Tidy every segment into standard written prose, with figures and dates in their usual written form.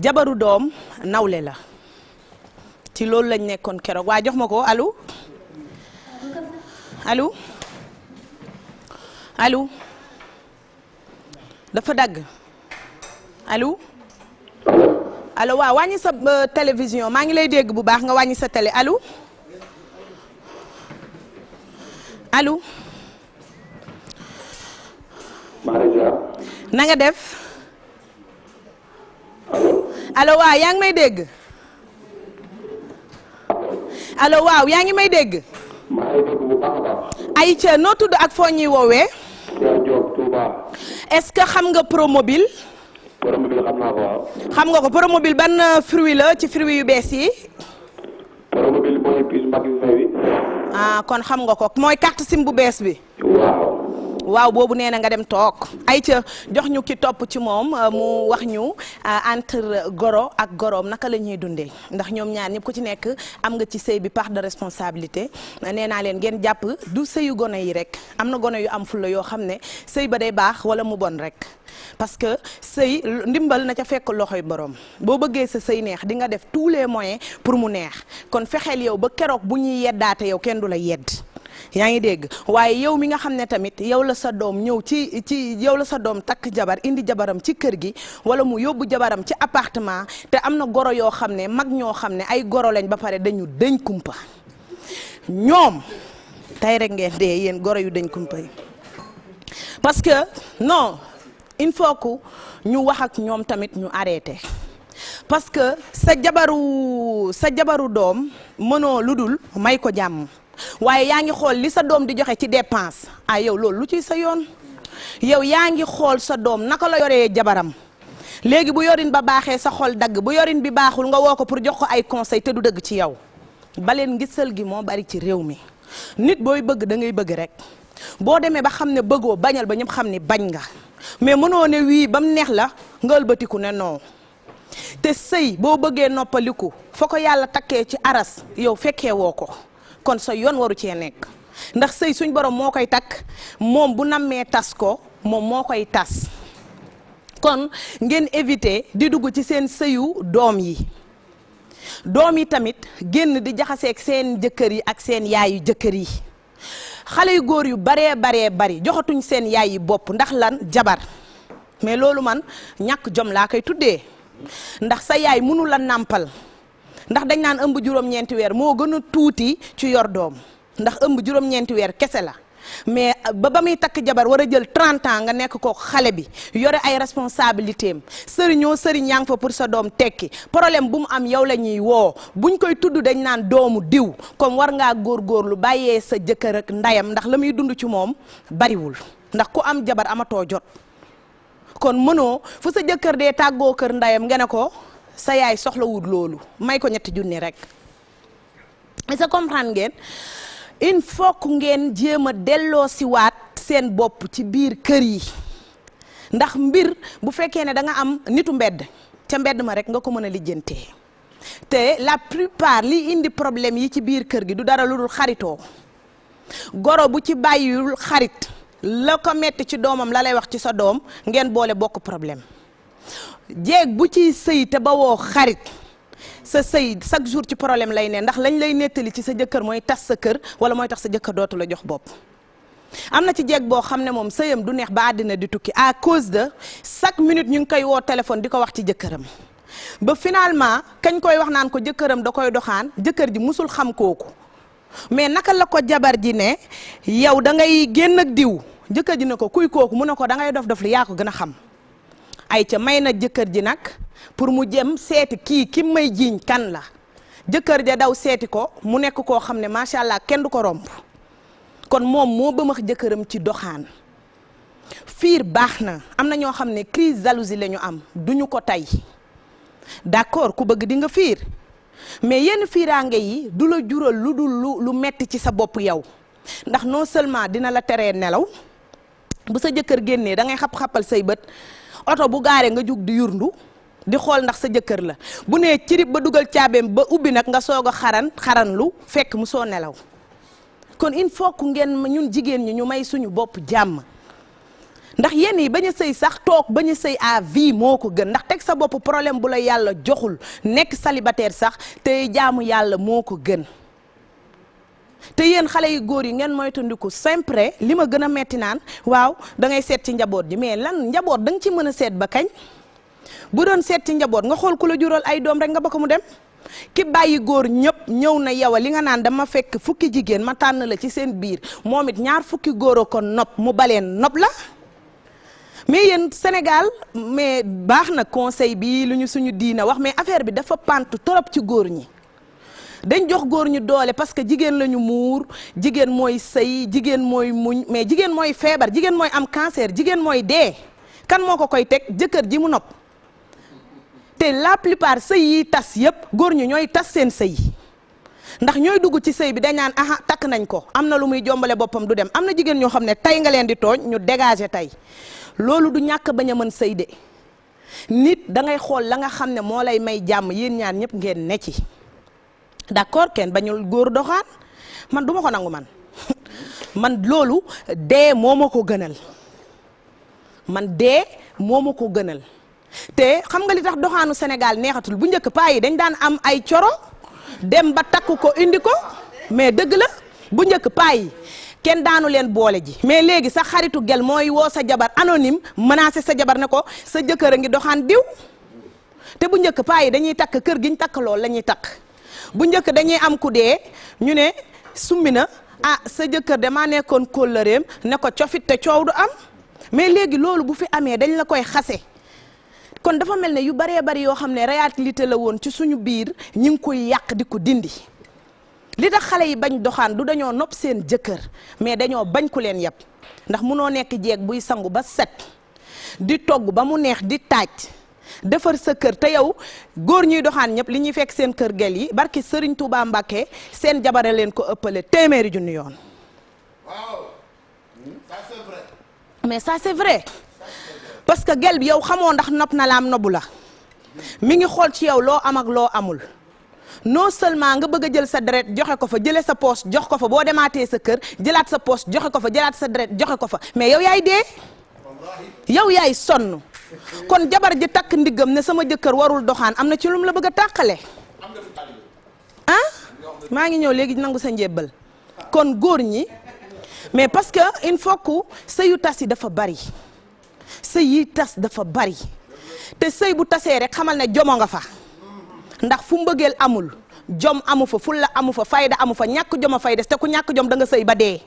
jabaru doom nawle la ci loolu lañ nekkoon keroog waa jox ma ko allo allo allo dafa dagg allo allo waaw wàññi sa télévision maa ngi lay dégg bu baax nga wàññi sa télé allo allo na nga def allo waaw yaa ngi may dégg allo waaw yaa ngi may dégg Aïcha noo tudd ak foo ñuy woowee est-ce que xam nga Promobile xam naa ko waaw. xam nga ko Promobile ban fruit la ci fruit yu bees yi. Promobile mooy puce magasin bi. ah kon xam nga ko mooy carte SIM bu bees bi. waaw. waaw boobu nee na nga dem toog ayca jox ñu ki topp ci moom mu wax ñu entre goro ak goroom naka la ñuy dundee ndax ñoom ñaar ñëpp ku ci nekk am nga ci sëy bi part de responsabilité nee naa leen ngeen jàpp du sëyu gone yi rek am na gone yu am fulla yoo xam ne sëy ba day baax wala mu bon rek parce que sëy ndimbal na ca fekk loxoy borom boo bëggee sa sëy neex di nga def tous les moyens pour mu neex kon fexeel yow ba keroog bu ñuy yeddaate yow kenn du la yedd yaa ngi dégg waaye yow mi nga xam ne tamit yow la sa doom ñëw ci yow la sa doom takk jabar indi jabaram ci kër gi wala mu yóbbu jabaram ci appartement te am na goro yoo xam ne mag ñoo xam ne ay goro lañ ba pare dañu dëñ kumpa ñoom tey rek ngeen dee yéen goro yu dëñ kumpa yi parce que non il faut que ñu wax ak ñoom tamit ñu arrêté parce que sa jabaru doom mënoo lu dul may ko jàmm waaye yaa ngi xool li sa doom di joxe ci dépense ah yow loolu lu ciy sa yoon yow yaa ngi xool sa doom naka la yoree jabaram léegi bu yorin ba baaxee sa xol dagg bu yorin bi baaxul nga woo ko pour jox ko ay conseil te du dëgg ci yow baleen ngisal gi moo bari ci réew mi nit booy bëgg da ngay bëgg rek boo demee ba xam ne bëggoo bañal ba ñëpp xam ne bañ nga mais mënoo ne wii ba mu neex la nga ëlbatiku ne non te sëy boo bëggee noppaliku foo ko yàlla takkee ci aras yow fekkee woo ko kon sa yoon waru cee nekk ndax sëy suñ borom moo koy takk moom bu nammee tas ko moom moo koy tas kon ngeen éviter di dugg ci seen sëyu doom yi tamit génn di jaxaseeg seen jëkkër yi ak seen yaayu jëkkër yi xale yu góor yu baree bari joxatuñ seen yaay yi bopp ndax lan jabar mais loolu man ñàkk jom laa koy tuddee ndax sa yaay mënu la nàmpal ndax dañ naan ëmb juróom-ñeenti weer moo gën a tuuti ci yor doom ndax ëmb juróom-ñeenti weer kese la mais ba muy takk jabar war a jël 30 ans nga nekk ko xale bi yore ay responsabilité am sëriñ yaa ngi fa pour sa doom tekki problème bu mu am yow la ñuy woo buñ koy tudd dañ naan doomu diw comme war ngaa góorgóorlu bàyyee sa jëkkër ak ndayam ndax la muy dund ci moom bariwul ndax ku am jabar amatoo jot kon mënoo fu sa jëkkër dee tàggoo kër ndayam nga ne ko sa yaay soxlawul loolu may ko 3 junni rek est-ce que comprendre ngeen il faut que ngeen jéem a delloo si waat seen bopp ci biir kër yi ndax mbir bu fekkee ne da nga am nitu mbedd ca mbedd ma rek nga ko mën a lijjantee te la plupart li indi problème yi ci biir kër gi du dara lu dul xaritoo goro bu ci bàyyiwul xarit la ko metti ci doomam la lay wax ci sa doom ngeen boole bokk problème jeeg bu ci sëy te ba woo xarit sa sëy chaque jour ci problème lay ne ndax lañ lay nettali ci sa jëkkër mooy tas sa kër wala mooy tax sa jëkkër dootu la jox bopp am na ci jeeg boo xam ne moom sëyam du neex ba àddina di tukki à cause de chaque minute ñu ngi koy woo téléphone di ko wax ci jëkkëram ba finalement kañ koy wax naan ko jëkkëram da koy doxaan jëkkër ji musul xam kooku mais naka la ko jabar ji ne yow da ngay génn ak diw jëkkër ji ne ko kuy kooku mu ne ko da ngay dof li yaa ko gën a xam ay ca may na jëkkër ji nag pour mu jëm seeti kii may jiiñ kan la jëkkër ja daw seeti ko mu nekk koo xam ne macha allah kenn du ko romb kon moom moo bëmax jëkkëram ci doxaan fiir baax na am na ñoo xam ne crise jalousie la ñu am duñu ko tey d'accord ku bëgg di nga fiir mais yenn fiiraange yi du la jural lu dul lu metti ci sa bopp yow ndax non seulement dina la teree nelaw bu sa jëkkër génnee da ngay xap-xapal say bët oto bu gaaree nga jug di yurndu di xool ndax sa jëkkër la bu nee cirib ba dugal caabeem ba ubbi nag nga soog a xaranlu fekk mu soo nelaw kon il faut que ngeen ñun jigéen ñi ñu may suñu bopp jàmm ndax yenn yi bañ a sëy sax toog bañ a sëy à vie moo ko gën ndax teg sa bopp problème bu la yàlla joxul nekk célibataire sax te jaamu yàlla moo ko gën. te yéen xale yu góor yi ngeen moytandiku sempre li ma gën a metti naan waaw da ngay seet ci njaboot ji mais lan njaboot da nga ci mën a seet ba kañ bu doon seet ci njaboot nga xool ku la jural ay doom rek nga ba ko mu dem. ki bàyyi góor ñëpp ñëw na yow li nga naan dama fekk fukki jigéen ma tànn la ci seen biir moom it ñaar fukki góor a ko nopp mu baleen nopp la. mais yéen Sénégal mais baax na conseil bi lu ñu suñu diina wax mais affaire bi dafa pant trop ci góor ñi dañ jox góor ñu doole parce que jigéen la ñu muur jigéen mooy sëy jigéen mooy muñ mais jigéen mooy feebar jigéen mooy am cancer jigéen mooy dee kan moo ko koy teg jëkkër ji mu nopp te la plupart sëy yi tas yëpp góor ñu ñooy tas seen sëy ndax ñooy dugg ci sëy bi dañ naan aha takk nañ ko am na lu muy jombale boppam du dem am na jigéen ñoo xam ne tey nga leen di tooñ ñu dégager tey loolu du ñàkk bañ a mën sëy de nit da ngay xool la nga xam ne moo lay may jàmm yéen ñaan ñëpp ngeen ne ci d'accord kenn bañul góor doxaan man du ma ko nangu man loolu dee moo ma ko gënal man dee moo ma ko gënal te xam nga li tax doxaanu Sénégal neexatul bu njëkk paa yi dañ daan am ay coro dem ba takk ko indi ko mais dëgg la bu njëkk paa yi kenn daanu leen boole ji mais léegi sa xaritu gel mooy woo sa jabar anonyme menacé sa jabar ne ko sa jëkkër a ngi doxaan diw te bu njëkk paa yi dañuy takk kër gi ñu takk lool la ñuy takk bu njëkk dañuy am ku dee ñu ne summi na ah sa jëkkër damaa nekkoon kóllëreem ne ko cofit te coow du am mais léegi loolu bu fi amee dañ la koy xase kon dafa mel ne yu baree bari yoo xam ne réalité la woon ci suñu biir ñi ngi koy yàq di ko dindi li tax xale yi bañ doxaan du dañoo nopp seen jëkkër mais dañoo bañ ku leen yab ndax munoo nekk jeeg buy sangu ba set di togg ba mu neex di taaj defar sa kër te yow góor ñuy doxaan ñëpp li ñuy fekk seen kër gel yi barki Serigne Touba Mbacké seen jabare leen ko ëppale téeméeri junni yoon. waaw ça c'est vrai. mais ça c'est vrai parce que gel bi yow xamoo ndax nopp na la am nobu la mi ngi xool ci yow loo am ak loo amul non seulement nga bëgg a jël sa deret joxe ko fa jëlee sa poche jox ko fa boo demaatee sa kër jëlaat sa poche joxe ko fa jëlaat sa deret joxe ko fa mais yow yaay dee yow yaay sonn. kon jabar ji takk ndiggam ne sama jëkkër warul doxaan am na ci lum la bëgg a tàqale ah maa ngi ñëw léegi nangu sa njébbal kon góor ñi mais parce que il faut que sëyu tas yi dafa bari sëy yi tas dafa bari te sëy bu tasee rek xamal ne jomo nga fa ndax fu mbëggeel amul jom amu fa fulla amu fa fayda amu fa ñàkk jom a fay des te ku ñàkk jom da nga sëy ba dee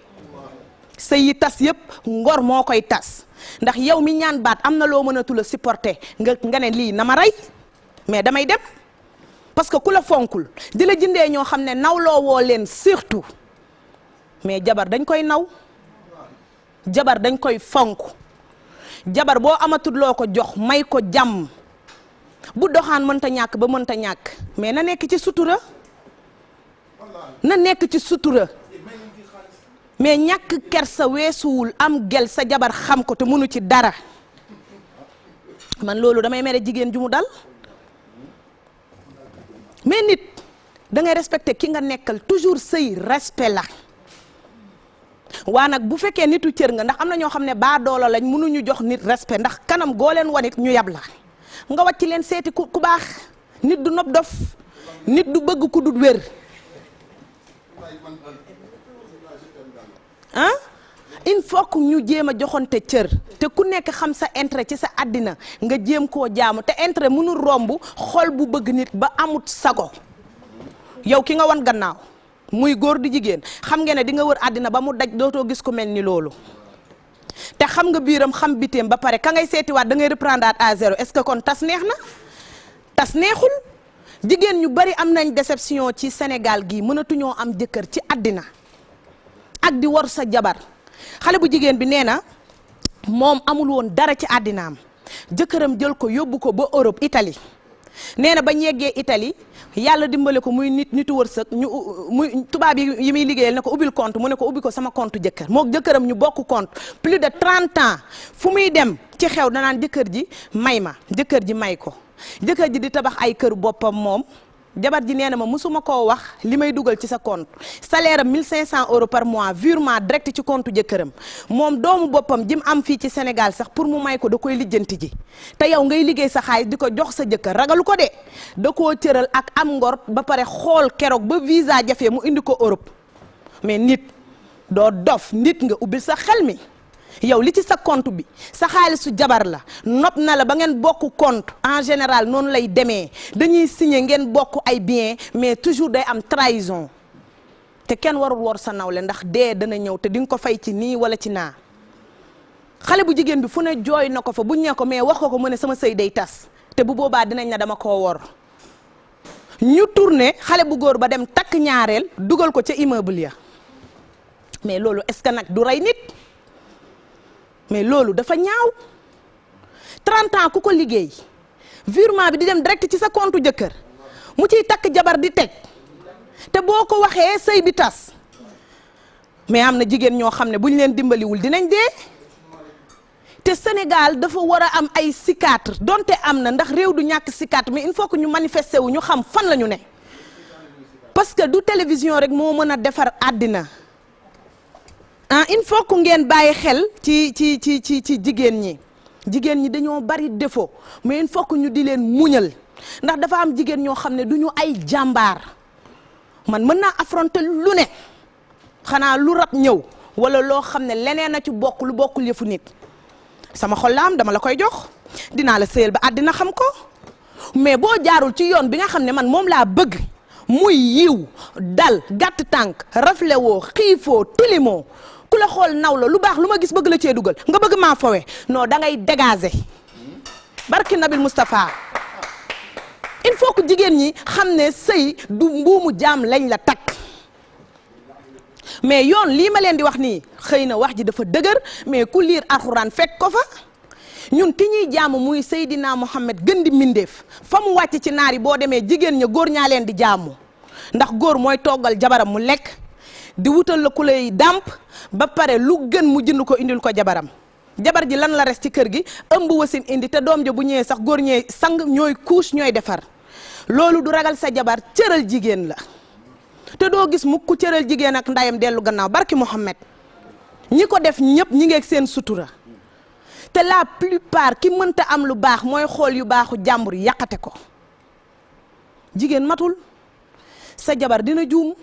sëy yi tas yëpp ngor moo koy tas ndax yow mi ñaan baat am na loo mënatul a supporter nga ne lii na ma rey mais damay dem parce que ku la fonkul di la jëndee ñoo xam ne nawloo woo leen surtout mais jabar dañ koy naw jabar dañ koy fonk jabar boo amatul loo ko jox may ko jàmm bu doxaan mënta ñàkk ba mënta ñàkk mais na nekk ci sutura na nekk ci sutura mais ñàkk kersa weesuwul am gel sa jabar xam ko te mënu ci dara man loolu damay mere jigéen ju mu dal mais nit da ngay respecté ki nga nekkal toujours sëy respect la waa nag bu fekkee nitu cër nga ndax am na ñoo xam ne baa doolo lañ mënuñu jox nit respect ndax kanam goo leen wanit ñu yab la nga wàcc leen seeti ku baax nit du nopp dof nit du bëgg ku dul wér ah il faut que ñu jéem a joxante cër te ku nekk xam sa intérêt ci sa àddina nga jéem koo jaamu te intérêt mënul romb xol bu bëgg nit ba amut sago yow ki nga wan gannaaw muy góor di jigéen xam nga ne di nga wër àddina ba mu daj dootoo gis ku mel ni loolu te xam nga biiram xam biteem ba pare ka ngay seetiwaat da ngay reprendre à zéro est-ce que kon tas neex na tas neexul jigéen ñu bari am nañ déception ci Sénégal gii mënatuñoo am jëkkër ci àddina ak di war sa jabar xale bu jigéen bi nee na moom amul woon dara ci àddinaam jëkkëram jël ko yóbbu ko ba Europe Italie nee na ba yeggee Italie yàlla dimbale ko muy nitu wërsëg muy tubaab yi muy liggéeyal ne ko ubbil compte mu ne ko ubbi ko sama compte jëkkër moo jëkkëram ñu bokk compte plus de 30 ans fu muy dem ci xew danaan jëkkër ji may ma jëkkër ji may ko jëkkër ji di tabax ay kër boppam moom jabar ji nee na ma musuma koo wax li may dugal ci sa compte salaire am 1500 euros par mois virement direct ci compte jëkkëram moom doomu boppam jim am fii ci Sénégal sax pour mu may ko da koy lijjanti ji te yow ngay liggéey sa xaalis di ko jox sa jëkkër ragalu ko de da koo cëral ak am ngor ba pare xool keroog ba visa jafe mu indi ko Europe mais nit doo dof nit nga ubbil sa xel mi yow li ci sa compte bi sa xaalisu jabar la nopp na la ba ngeen bokk compte en général noonu lay demee dañuy signer ngeen bokk ay bien mais toujours day am trahison te kenn warul wor sa nawle ndax dee dana ñëw te di nga ko fay ci nii wala ci naa xale bu jigéen bi fu ne jooy na ko fa buñ ne ko mais wax ko mu ne sama sëy day tas te bu boobaa dinañ la dama koo wor ñu tourné xale bu góor ba dem takk ñaareel dugal ko ca immeuble ya mais loolu est-ce que nag du rey nit mais loolu dafa ñaaw 30 ans ku ko liggéey virement bi di dem direct ci sa compte jëkkër mu ciy takk jabar di teg te boo ko waxee sëy bi tas mais am na jigéen ñoo xam ne bu ñu leen dimbaliwul dinañ dee te Sénégal dafa war a am ay psychiatre donte am na ndax réew du ñàkk psychiatre mais il faut que ñu manifester wu ñu xam fan la ñu ne parce que du télévision rek moo mën a defar àddina il faut que ngeen bàyyi xel ci jigéen ñi dañoo bari défaut mais il faut que ñu di leen muñal ndax dafa am jigéen ñoo xam ne du ñu ay jàmbaar man mën naa affronter lu ne xanaa lu rab ñëw wala loo xam ne leneen a ci bokk lu bokkul yëfu nit sama xol la am dama la koy jox dinaa la sëyal ba àddina xam ko mais boo jaarul ci yoon bi nga xam ne man moom laa bëgg muy yiw dal gàtt tànk raflewoo xiifoo tilimoo ku la xool naw la lu baax lu ma gis bëgg la cee dugal nga bëgg maa fowe non da ngay dégager barki Nabil Moustapha il faut que jigéen ñi xam ne sëy du mbuumu jaam lañ la takk mais yoon lii ma leen di wax nii xëy na wax ji dafa dëgër mais ku liir alxuraan fekk ko fa ñun ki ñuy jaamu muy Seydina Mohamed gën di mindeef fa mu wàcc ci naar yi boo demee jigéen ña góor ñaa leen di jaamu ndax góor mooy toggal jabaram mu lekk di wutal la ku lay dàmp ba pare lu gën mu jënd ko indil ko jabaram jabar ji lan la res ci kër gi ëmb wasin indi te doom ja bu ñëwee sax góor ñee sang ñooy couche ñooy defar loolu du ragal sa jabar cëral jigéen la te doo gis mukk ku cëral jigéen ak ndayam dellu gannaaw barki Mohamed ñi ko def ñëpp ñi ngeeg seen sutura te la plupart ki mënta am lu baax mooy xool yu baaxu jàmbur yàqate ko jigéen matul sa jabar dina juum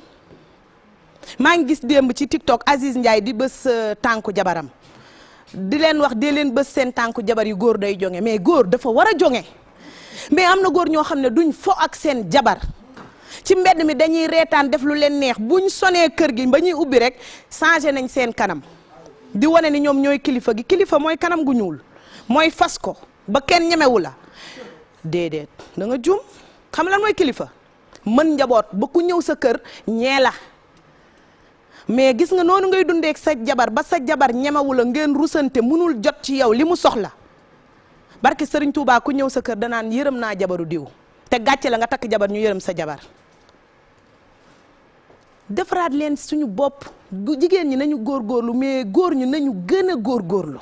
maa ngi gis démb ci TikTok Aziz Ndiaye di bës tànku jabaram di leen wax dee leen bës seen tànku jabar yu góor day jonge mais góor dafa war a jonge mais am na góor ñoo xam ne duñ fo ak seen jabar ci mbedd mi dañuy reetaan def lu leen neex buñ sonee kër gi ba ñuy ubbi rek changé nañ seen kanam di wane ni ñoom ñooy kilifa gi kilifa mooy kanam gu ñuul mooy fas ko ba kenn ñemewu la déedéet da nga juum xam lan mooy kilifa mën njaboot ba ku ñëw sa kër ñee la mais gis nga noonu ngay dundeek sa jabar ba sa jabar ñemewu la ngeen rusante mënul jot ci yow li mu soxla barki Sëriñ Tuubaa ku ñëw sa kër danaan yërëm naa jabaru diw te gàcce la nga takk jabar ñu yërëm sa jabar defaraat leen suñu bopp jigéen ñi nañu góorgóorlu mais góor ñu nañu gën a góorgóorlu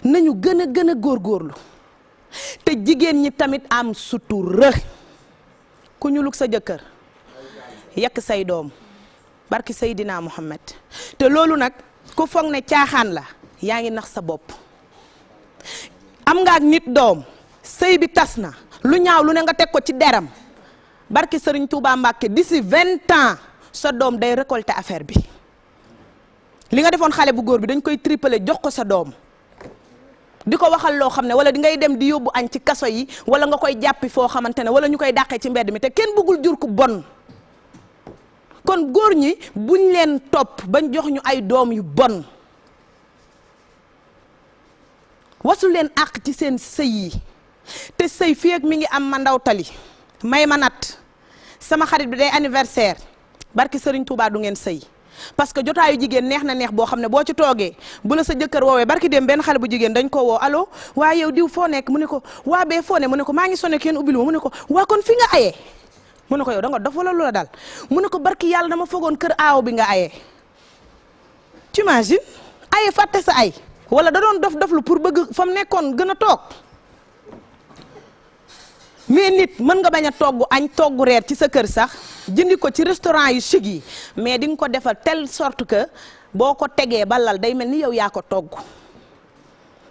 nañu gën a góorgóorlu te jigéen ñi tamit am sutura ku ñulug sa jëkkër yekk say doom barki Seydina Mohamed te loolu nag ku foog ne caaxaan la yaa ngi nax sa bopp am nga ak nit doom sëy bi tas na lu ñaaw lu ne nga teg ko ci deram barki Serigne Touba Mbacke d'ici 20 ans sa doom day récolter affaire bi li nga defoon xale bu góor bi dañ koy tripler jox ko sa doom di ko waxal loo xam ne wala di ngay dem di yóbbu añ ci kaso yi wala nga koy jàppi foo xamante ne wala ñu koy dàqee ci mbedd mi te kenn bëggul jur ku bon kon góor ñi buñ leen topp bañ jox ñu ay doom yu bon wasu leen àq ci seen sëy yi te sëy fii ak mi ngi am ma ndaw tali may ma nat sama xarit bi day anniversaire barki Serigne Touba du ngeen sëy parce que jotaayu jigéen neex na neex boo xam ne boo ci toogee bu la sa jëkkër woowee barki dem benn xale bu jigéen dañ ko woo allo waa yow diw foo nekk mu ne ko waa bee foo ne mu ne ko maa ngi sonné kenn ubbil ma mu ne ko waa kon fi nga ayee mu ne ko yow da nga dof wala lu la dal mu ne ko barki yàlla dama fogoon kër aaw bi nga ayee tu imagines aye fàtte sa ay wala da doon dof lu pour bëgg fa mu nekkoon gën a toog mais nit mën nga bañ a togg añ togg reer ci sa kër sax jëndi ko ci restaurant yu chic yi mais di nga ko defal telle sorte que boo ko tegee ba lal day mel ni yow yaa ko togg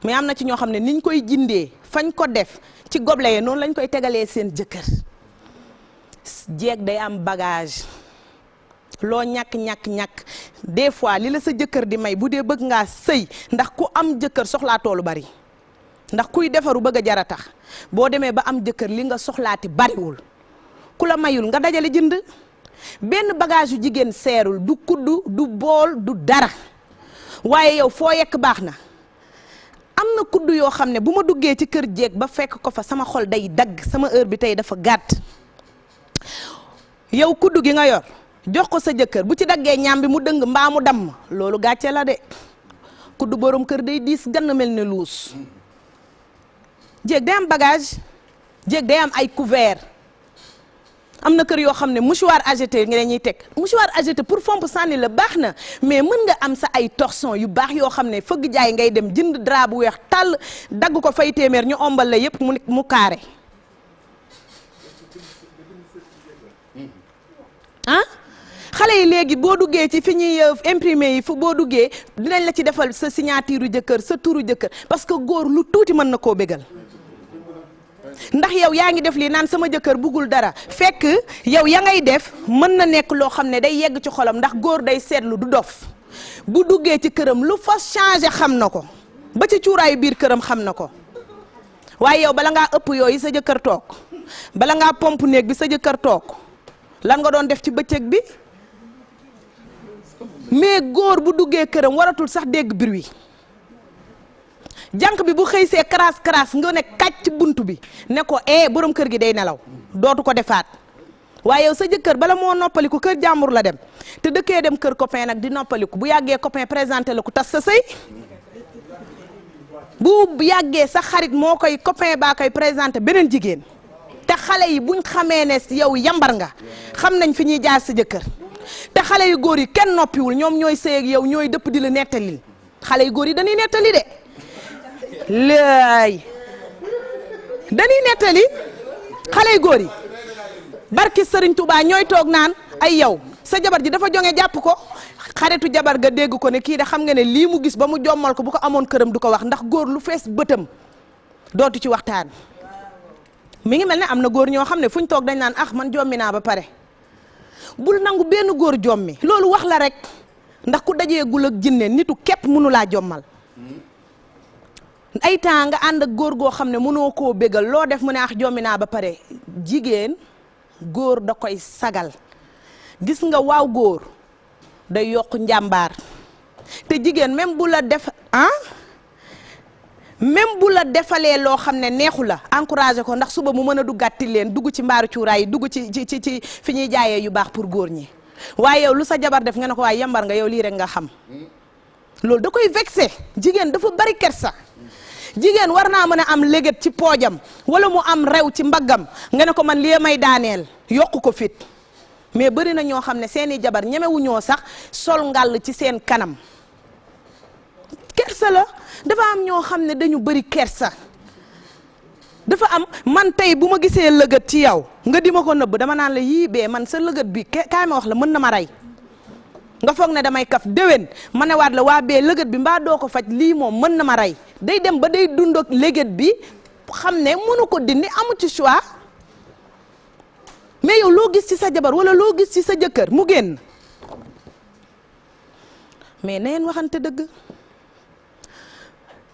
mais am na ci ñoo xam ne niñ koy jindee fañ ko def ci gobelet yi noonu lañ koy tegalee seen jëkkër. jeeg day am bagage loo ñàkk des fois li la sa jëkkër di may bu dee bëgg ngaa sëy ndax ku am jëkkër soxlaa toolu bari ndax kuy defaru bëgg a jara tax boo demee ba am jëkkër li nga soxlaati bariwul ku la mayul nga dajale jënd benn bagage yu jigéen seerul du kuddu du bool du dara waaye yow foo yekk baax na. am na kuddu yoo xam ne bu ma duggee ci kër jeeg ba fekk ko fa sama xol day dagg sama heure bi tey dafa gàtt yow kuddu gi nga yor jox ko sa jëkkër bu ci daggee ñaam bi mu dëng mbaa mu damm loolu gàcce la de kuddu borom kër day diis gann mel ne luus jéeg day am bagage jéeg day am ay couvert am na kër yoo xam ne mouchoir agité nga ñuy teg mouchoir agité pour fomp sànni la baax na mais mën nga am sa ay torchon yu baax yoo xam ne fëgg jaay ngay dem jënd drap bu weex tàll dagg ko fay téeméer ñu ombal la yépp mu carré ah xale yi léegi boo duggee ci fi ñuy imprimer yi fu boo duggee dinañ la ci defal sa signature jëkkër sa turu jëkkër parce que góor lu tuuti mën na koo bégal ndax yow yaa ngi def lii naan sama jëkkër buggul dara fekk yow ya ngay def mën na nekk loo xam ne day yegg ci xolam ndax góor day seetlu du dof bu duggee ci këram lu fa changé xam na ko ba ci cuuraayu biir këram xam na ko waaye yow bala ngaa ëpp yooyu sa jëkkër toog bala ngaa pompe néeg bi sa jëkkër toog lan nga doon def ci bëccëg bi mais góor bu duggee këram waratul sax dégg bruit jànq bi bu xëy see karaas nga ne kàcc buntu bi ne ko borom kër gi day nelaw dootu ko defaat waaye yow sa jëkkër bala moo noppaliku kër jàmbur la dem te dëkkee dem kër copain nag di noppaliku bu yàggee copain présenté la ko tas sa sëy bu yàggee sa xarit moo koy copain baa koy présenté beneen jigéen te xale yi buñ xamee ne yow yambar nga xam nañ fi ñuy jaar sa jëkkër te xale yu góor yi kenn noppiwul ñoom ñooy sëy ak yow ñooy dëpp di la nettalil xale yu góor yi dañuy nettali de laay dañuy nettali xale yu góor yi barki Sëriñ Tuubaa ñooy toog naan ay yow sa jabar ji dafa jonge jàpp ko xaritu jabar ga dégg ko ne kii de xam nga ne lii mu gis ba mu jommal ko bu ko amoon këram du ko wax ndax góor lu fees bëtam dootu ci waxtaan mi ngi mel ne am na góor ñoo xam ne fu ñu toog dañ naan ah man jommi naa ba pare bul nangu benn góor jommi loolu wax la rek ndax ku dajeegul ak jinne nitu képp mënu laa jommal ay temps nga ànd ak góor goo xam ne mënoo koo bégal loo def mu ne ah jommi naa ba pare jigéen góor da koy sagal gis nga waaw góor day yokk njàmbaar te jigéen même bu la def même bu la defalee loo xam ne neexu la encouragé ko ndax suba mu mën a duggaat leen dugg ci mbaaru cuuraay yi dugg ci fi ñuy jaayee yu baax pour góor ñi waaye yow lu sa jabar def nga ne ko waaye yambar nga yow lii rek nga xam loolu da koy vexé jigéen dafa bari kersa jigéen war naa mën a am léget ci poojam wala mu am rew ci mbaggam nga ne ko man lii may daaneel yokku ko fit mais bari na ñoo xam ne seeni jabar ñemewuñoo sax sol ngàll ci seen kanam kersa la dafa am ñoo xam ne dañu bari kersa dafa am man tey bu ma gisee lëgët ci yow nga di ma ko nëbb dama naan la yii bee man sa lëgët bi kaay ma wax la mën na ma rey nga foog ne damay kaf déwén ma ne waat la waa bee lëgët bi mbaa doo ko faj lii moom mën na ma rey day dem ba day dund ak lëgët bi xam ne mënu ko dindi amu ci choix mais yow loo gis ci sa jabar wala loo gis ci sa jëkkër mu génn mais na ngeen waxante dëgg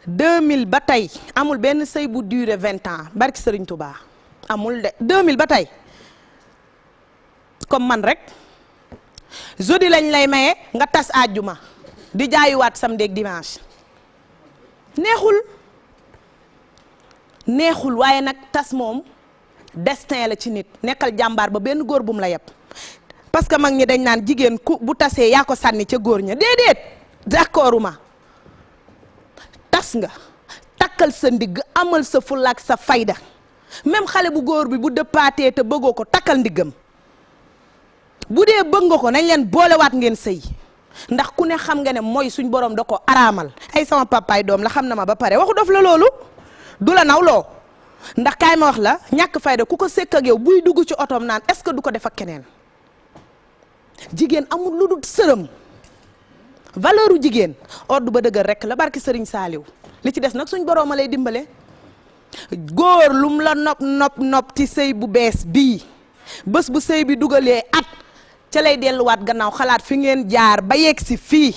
2000 ba tey amul benn sëy bu duré 20 ans barki Sëriñ Tuubaa amul de 2000 ba tey comme man rek jeudi lañ lay maye nga tas àjjuma di jaayuwaat samedi ak dimanche neexul waaye nag tas moom destin la ci nit nekkal jàmbaar ba benn góor bu mu la yeb parce que mag ñi dañ naan jigéen ku bu tasee yaa ko sànni ca góor ña déedéet d'accorduma tas nga takkal sa ndigg amal sa fulaak sa fayda même xale bu góor bi bu dëppaatee te bëggoo ko takkal ndiggam bu dee bëgg nga ko nañ leen boolewaat ngeen sëy ndax ku ne xam nga ne mooy suñ borom da ko araamal ay sama papaay doom la xam na ma ba pare waxu dof la loolu du la nawloo ndax kaay ma wax la ñàkk fayda ku ko sekk ak yow buy dugg ci otoom naan est-ce que du ko def ak keneen jigéen amul lu dul sërëm valeuru jigéen ordre ba dëgër rek la barki Sëriñ Saaliw li ci des nag suñ boroom a lay dimbale góor lum la nopp ci sëy bu bees bii bés bu sëy bi dugalee at ca lay delluwaat gannaaw xalaat fi ngeen jaar ba yegg si fii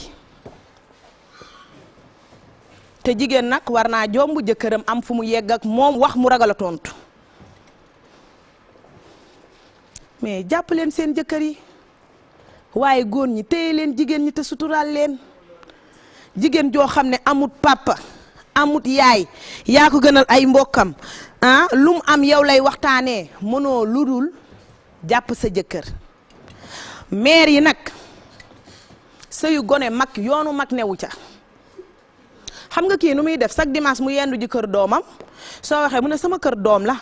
te jigéen nag war naa jomb jëkkëram am fu mu yegg ak moom wax mu ragal a tontu mais jàpp leen seen jëkkër yi waaye góor ñi téye leen jigéen ñi te suturaal leen jigéen joo xam ne amut papa amut yaay yaa ko gënal ay mbokkam lu mu am yow lay waxtaanee mënoo lu dul jàpp sa jëkkër maire yi nag sëyu gone mag yoonu mag newu ca xam nga kii nu muy def chaque dimanche mu yendu ji kër doomam soo waxee mu ne sama kër doom la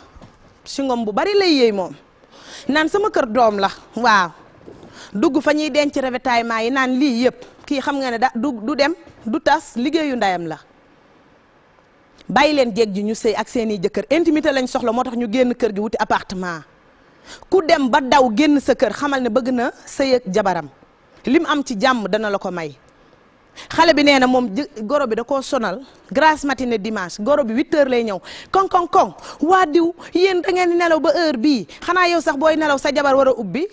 si ngom bu bari lay yéey moom naan sama kër doom la waaw dugg fa ñuy denc ravitaillement yi naan lii yëpp kii xam nga ne du dem du tas liggéeyu ndeyam la bàyyi leen jeeg ji ñu sëy ak seeni jëkkër intimité lañ soxla moo tax ñu génn kër gi wuti appartement ku dem ba daw génn sa kër xamal ne bëgg na sëy ak jabaram lim am ci jàmm dana la ko may xale bi nee na moom goro bi da koo sonal grasse matinée dimanche goro bi 8h lay ñëw koŋ waa diw yéen da ngeen di nelaw ba heure bii xanaa yow sax booy nelaw sa jabar war a ubbi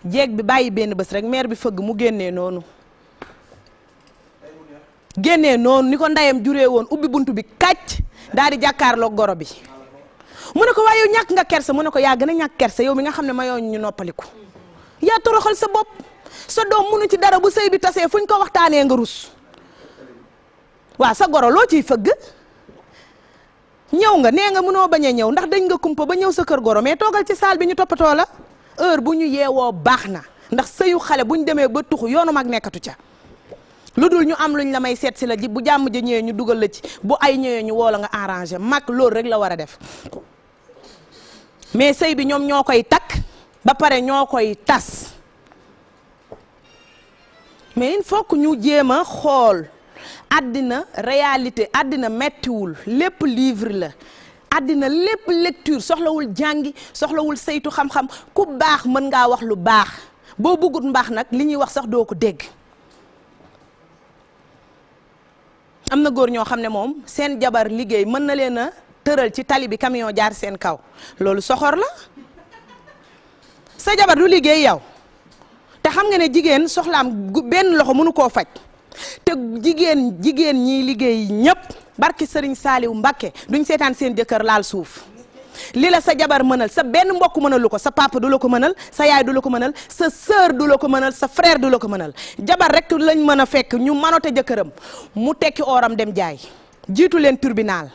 jeeg bi bàyyi benn bés rek mère bi fëgg mu génnee noonu ni ko ndeyam juree woon ubbi buntu bi kàcc daal di jàkkaarloog goro bi mu ne ko waaye yow ñàkk nga kersa mu ne ko yaa gën a ñàkk kersa yow mi nga xam ne ma yow ñu noppaliku yaa toroxal sa bopp sa doom munu ci dara bu sëy bi tasee fuñ ko waxtaanee nga rus waaw sa goro loo ciy fëgg ñëw nga nee nga mënoo bañ a ñëw ndax dañ nga kumpa ba ñëw sa kër goro mais toogal ci saal bi ñu toppatoo la heure bu ñu yeewoo baax na ndax sëyu xale bu ñu demee ba tuxu yoonu mag nekkatu ca lu dul ñu am luñ la may seet si la ji bu jàmm ja ñëwee ñu dugal la ci bu ay ñëwee ñu woo la nga arrangé mag loolu rek la war a def mais sëy bi ñoom ñoo koy takk ba pare ñoo koy tas mais il faut que ñu jéem a xool àddina réalité àddina mettiwul lépp livre la àddina lépp lecture soxlawul jàngi soxlawul saytu xam-xam ku baax mën ngaa wax lu baax boo bëggut mbaax nag li ñuy wax sax doo ko dégg am na góor ñoo xam ne moom seen jabar liggéey mën na leen a tëral ci tali bi camion jaar seen kaw loolu soxor la sa jabar du liggéey yow te xam nga ne jigéen soxlaam benn loxo mënu koo faj te jigéen ñiy liggéey ñépp barki Sëriñ Saaliw Mbakke duñ seetaan seen jëkkër laal suuf li la sa jabar mënal sa benn mbokk mënalu ko sa papa du la ko mënal sa yaay du la ko mënal sa sœur du la ko mënal sa frère du la ko mënal jabar rek lañ mën a fekk ñu manote jëkkëram mu tekki ooram dem jaay jiitu leen tribunal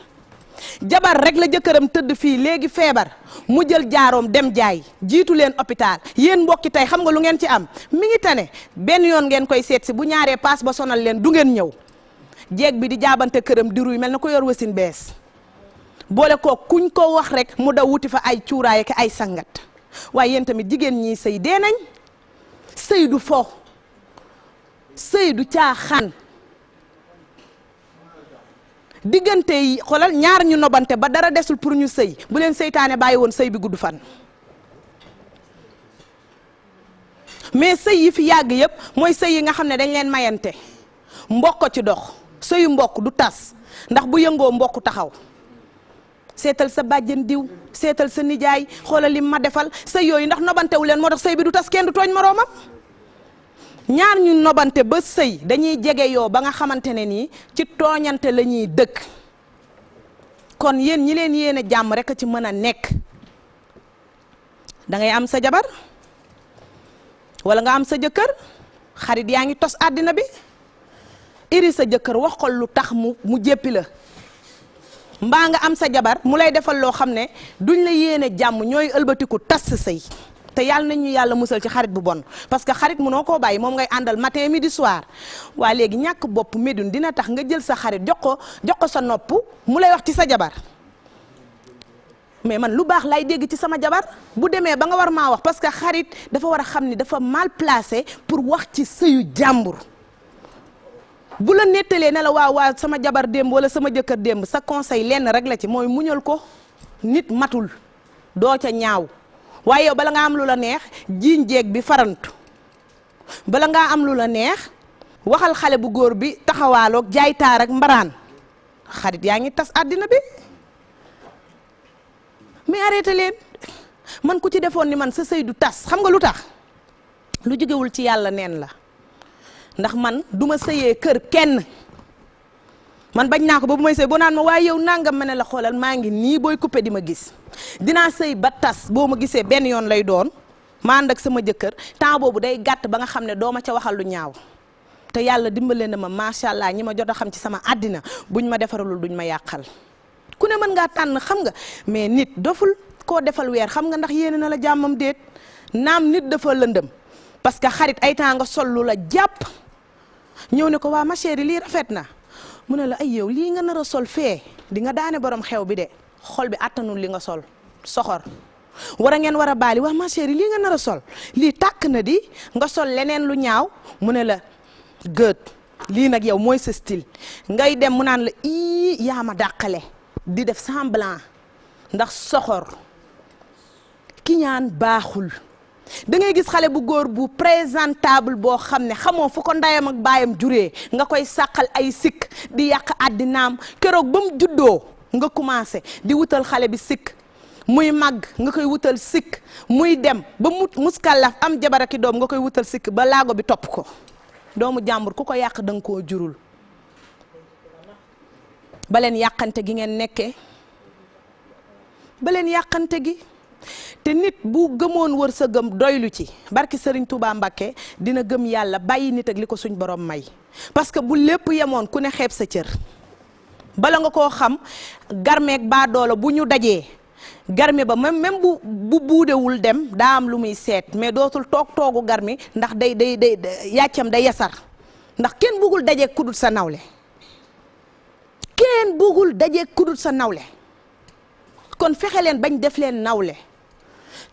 jabar rek la jëkkëram tëdd fii léegi feebar mu jël jaaroom dem jaay jiitu leen hôpital yéen mbokki tey xam nga lu ngeen ci am mi ngi tane benn yoon ngeen koy seet si bu ñaaree paas ba sonal leen du ngeen ñëw jeeg bi di jaabante këram di ruy mel na ko yor wasin bees boole ko kuñ ko wax rek mu daw wuti fa ay cuuraay ak ay sangat waaye yéen tamit jigéen ñi sëy dee nañ sëy du fo sëy du caaxaan diggante yi xoolal ñaar ñu nobante ba dara desul pour ñu sëy bu leen seytaane bàyyi woon sëy bi gudd fan mais sëy yi fi yàgg yëpp mooy sëy yi nga xam ne dañ leen mayante mbokk ci dox sëyu mbokk du tas ndax bu yëngoo mbokk taxaw seetal sa bàjjen diw seetal sa nijaay xoolal lim ma defal sëy yooyu ndax nobantewu leen moo tax sëy bi du tas kenn du tooñ moroomam ñaar ñu nobante ba sëy dañuy jege yoo ba nga xamante ne nii ci tooñante la ñuy dëkk kon yéen ñi leen yéene jàmm rek a ci mën a nekk da ngay am sa jabar wala nga am sa jëkkër xarit yaa ngi tos àddina bi iri sa jëkkër wax ko lu tax mu jéppi la mbaa nga am sa jabar mu lay defal loo xam ne duñ la yéene jàmm ñooy ëlbatiku tas sa sëy te yàlla nañu yàlla musal ci xarit bu bon parce que xarit munoo koo bàyyi moom ngay àndal matin midi soir waa léegi ñàkk bopp Médoune dina tax nga jël sa xarit jox ko sa nopp mu lay wax ci sa jabar mais man lu baax lay dégg ci sama jabar bu demee ba nga war maa wax parce que xarit dafa war a xam ni dafa mal placé pour wax ci sëyu jàmbur bu la nettalee ne la waaw sama jabar démb wala sama jëkkër démb sa conseil lenn rek la ci mooy muñal ko nit matul doo ca ñaaw waaye yow bala nga am lu la neex jiiñ jeeg bi farantu bala ngaa am lu la neex waxal xale bu góor bi taxawaaloog jaay taar ak mbaraan xarit yaa ngi tas àddina bi mais arrêté leen man ku ci defoon ni man sa sëy du tas xam nga lu tax lu jógewul ci yàlla neen la ndax man duma sëyee kër kenn man bañ naa ko ba bu may sëy boo naan ma waaye yow nangam ma ne la xoolal maa ngi nii booy coupé di ma gis dinaa sëy ba tas boo ma gisee benn yoon lay doon ma ànd ak sama jëkkër temps boobu day gàtt ba nga xam ne doo ma ca waxal lu ñaaw te yàlla dimbale na ma macha allah ñi ma jot a xam ci sama àddina buñ ma defaralul duñ ma yàqal ku ne mën ngaa tànn xam nga mais nit doful koo defal weer xam nga ndax yéene na la jàmmam déet naam nit dafa lëndëm parce que xarit ay temps nga sol lu la jàpp ñëw ne ko waa ma chérie lii rafet na mu ne la ay yow lii nga nar a sol fee di nga daane borom xew bi de xol bi attanul li nga sol soxor war a ngeen war a baali waa ma chérie lii nga nar a sol lii tàkk na di nga sol leneen lu ñaaw mu ne la gët lii nag yow mooy sa style ngay dem mu naan la ii yaa ma dàqale di def semblant ndax soxor ki ñaan baaxul da ngay gis xale bu góor bu présentable boo xam ne xamoo fu ko ndeyam ak baayam juree nga koy sàqal ay sikk di yàq àddinaam keroog ba mu juddoo nga commencé di wutal xale bi sikk muy màgg nga koy wutal sikk muy dem ba muskàllaf am jabaraki doom nga koy wutal sikk ba laago bi topp ko doomu jàmbur ku ko yàq da nga koo jurul ba leen yàqante gi ngeen nekkee ba leen yàqante gi te nit bu gëmoon wërsëgam doylu ci barki Serigne Touba Mbakke dina gëm yàlla bàyyi nit ak li ko suñ borom may parce que bu lépp yemoon ku ne xeeb sa cër bala nga koo xam garmeeg baadoolo bu ñu dajee garmi ba même bu buudewul dem daa am lu muy seet mais dootul toogu garmi ndax day yàccam day yasar ndax kenn bëggul dajee kudut sa nawle kenn bëggul dajee kudut sa nawle kon fexe leen bañ def leen nawle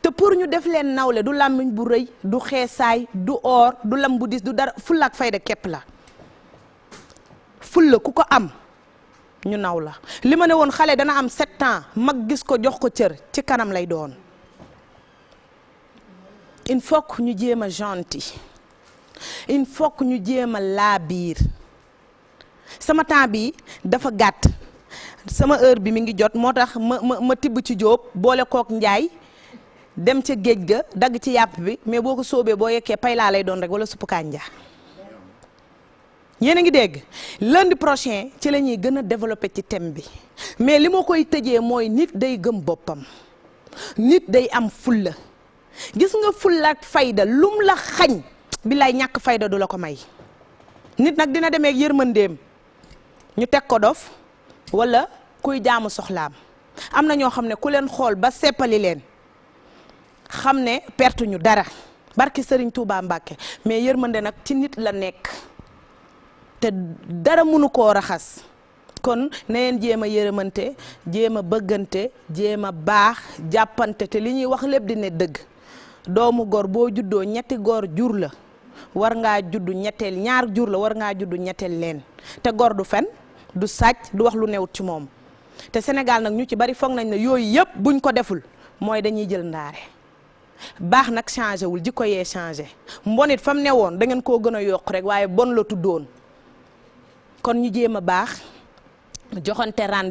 te pour ñu def leen nawle du làmmiñ bu rëy du xeesaay du or du lam bu dis du dara fulla ak fayda képp la fulla ku ko am ñu naw la li ma ne woon xale dana am 7 ans mag gis ko jox ko cër ci kanam lay doon il faut que ñu jéem a gentil il faut que ñu jéem a laabiir sama temps bi dafa gàtt sama heure bi mi ngi jot moo tax ma tibb ci jóob boole kook njaay dem ca géej ga dagg ci yàpp bi mais boo ko soobee boo yekkee pay laa lay doon rek wala suppu kànja yéen a ngi dégg lundi prochain ci la ñuy gën a développer ci thème bi mais li ma koy tëjee mooy nit day gëm boppam nit day am fulla gis nga fulla ak fayda lum la xañ billaay ñàkk fayda du la ko may nit nag dina demee ak yërmandeem ñu teg ko dof wala kuy jaamu soxlaam am na ñoo xam ne ku leen xool ba seppali leen xam ne perte ñu dara barki Serigne Touba Mbacke mais yërmande nag ci nit la nekk te dara mënu koo raxas kon na ngeen jéem a yërëmante jéem a bëggante jéem a baax jàppante te li ñuy wax lépp di ne dëgg doomu góor boo juddoo ñetti góor jur la war ngaa juddu ñetteel ñaar jur la war ngaa juddu ñetteel leen te góor du fen du sàcc du wax lu newut ci moom te Sénégal nag ñu ci bari foog nañ ne yooyu yëpp buñ ko deful mooy dañuy jël ndaare baax nag changé wul jikko yee changé mbonit fam ne woon da ngeen koo gën a yokk rek waaye bon la tuddoon kon ñu jéem a baax joxante ran